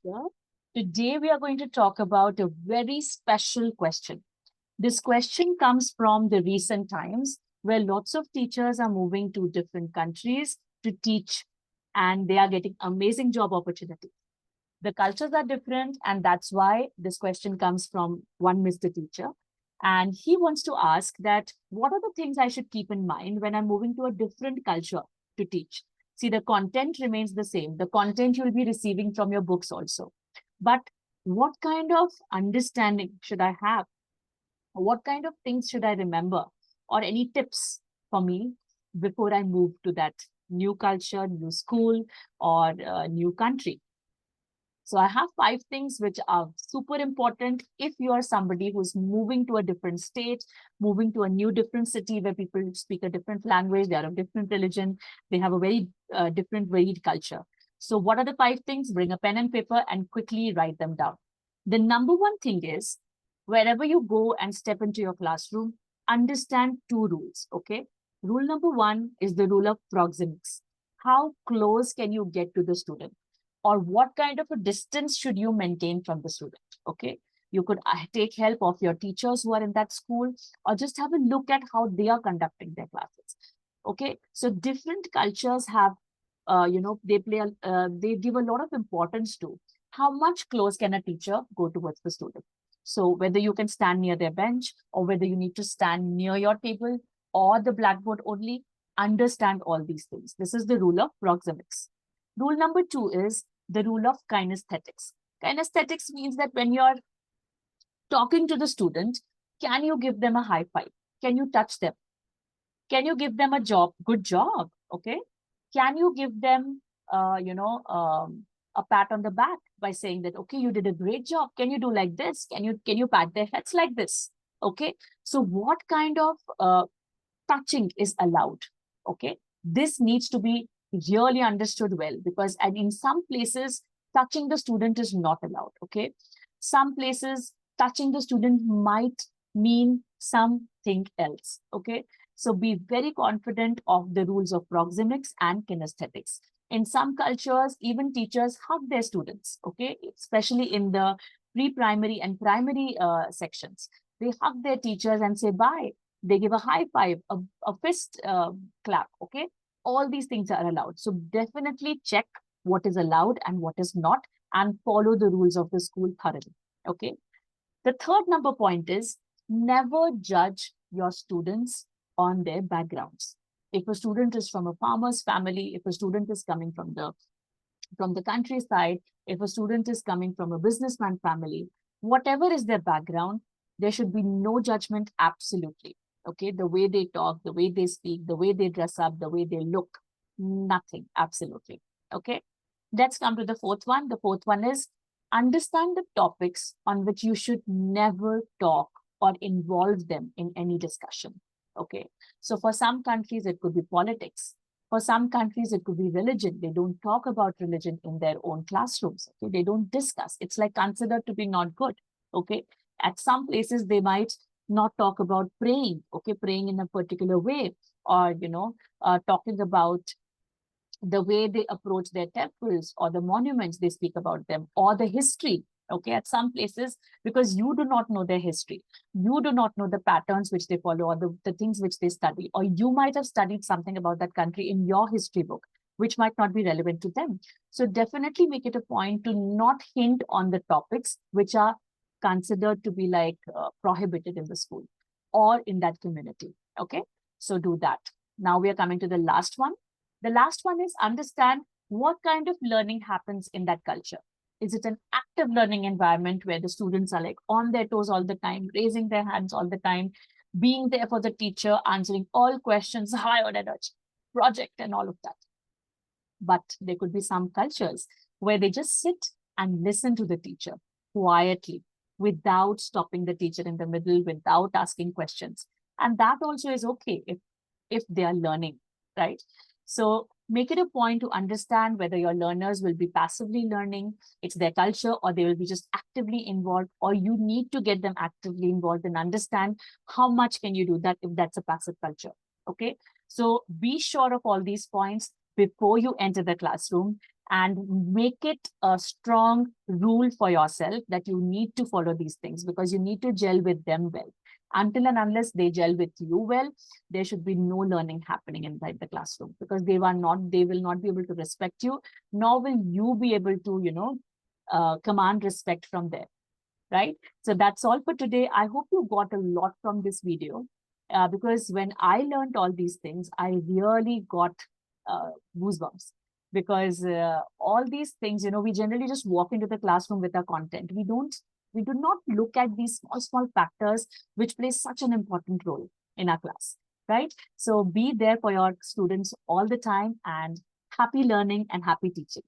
Yeah. Today we are going to talk about a very special question. This question comes from the recent times where lots of teachers are moving to different countries to teach and they are getting amazing job opportunities. The cultures are different, and that's why this question comes from one Mr. Teacher. And he wants to ask that what are the things I should keep in mind when I'm moving to a different culture to teach? See, the content remains the same. The content you'll be receiving from your books also. But what kind of understanding should I have? What kind of things should I remember? Or any tips for me before I move to that new culture, new school, or new country? So I have 5 things which are super important if you are somebody who's moving to a different state, moving to a new different city where people speak a different language, they are of different religion, they have a very different varied culture. So what are the 5 things? Bring a pen and paper and quickly write them down. The number one thing is wherever you go and step into your classroom, understand 2 rules, okay? Rule number one is the rule of proxemics. How close can you get to the student? Or what kind of a distance should you maintain from the student? Okay, you could take help of your teachers who are in that school, or just have a look at how they are conducting their classes. Okay, so different cultures have they give a lot of importance to how much close can a teacher go towards the student. So whether you can stand near their bench, or whether you need to stand near your table or the blackboard only, understand all these things. This is the rule of proxemics. Rule number two is the rule of kinesthetics. Kinesthetics means that when you're talking to the student, can you give them a high five? Can you touch them? Can you give them a job? Good job. Okay. Can you give them, a pat on the back by saying that, okay, you did a great job. Can you do like this? Can you pat their heads like this? Okay. So what kind of touching is allowed? Okay. This needs to be really understood well, because and in some places touching the student is not allowed. Okay, some places touching the student might mean something else. Okay, so be very confident of the rules of proxemics and kinesthetics. In some cultures, even teachers hug their students. Okay, especially in the pre-primary and primary sections, they hug their teachers and say bye. They give a high five, a fist clap. Okay, all these things are allowed. So definitely check what is allowed and what is not, and follow the rules of the school thoroughly. Okay. The third number point is never judge your students on their backgrounds. If a student is from a farmer's family, if a student is coming from the countryside, if a student is coming from a businessman family, whatever is their background, there should be no judgment, absolutely. Okay, the way they talk, the way they speak, the way they dress up, the way they look, nothing, absolutely. Okay, let's come to the fourth one. The fourth one is understand the topics on which you should never talk or involve them in any discussion. Okay, so for some countries, it could be politics. For some countries, it could be religion. They don't talk about religion in their own classrooms. Okay, they don't discuss. It's like considered to be not good. Okay, at some places they might not talk about praying. Okay, praying in a particular way, or talking about the way they approach their temples or the monuments, they speak about them, or the history. Okay, at some places, because you do not know their history, you do not know the patterns which they follow, or the things which they study, or you might have studied something about that country in your history book which might not be relevant to them. So definitely make it a point to not hint on the topics which are considered to be like prohibited in the school or in that community. Okay, so do that. Now we are coming to the last one. The last one is understand what kind of learning happens in that culture. Is it an active learning environment where the students are like on their toes all the time, raising their hands all the time, being there for the teacher, answering all questions, hi or project and all of that. But there could be some cultures where they just sit and listen to the teacher quietly without stopping the teacher in the middle, without asking questions. And that also is okay if they are learning, right? So make it a point to understand whether your learners will be passively learning, it's their culture, or they will be just actively involved, or you need to get them actively involved and understand how much can you do that if that's a passive culture. Okay, so be sure of all these points before you enter the classroom. and make it a strong rule for yourself that you need to follow these things because you need to gel with them well. Until and unless they gel with you well, there should be no learning happening inside the classroom because they will not be able to respect you, nor will you be able to, command respect from them, right? So that's all for today. I hope you got a lot from this video because when I learned all these things, I really got goosebumps because all these things, we generally just walk into the classroom with our content. We do not look at these small factors which play such an important role in our class, right? So be there for your students all the time and happy learning and happy teaching.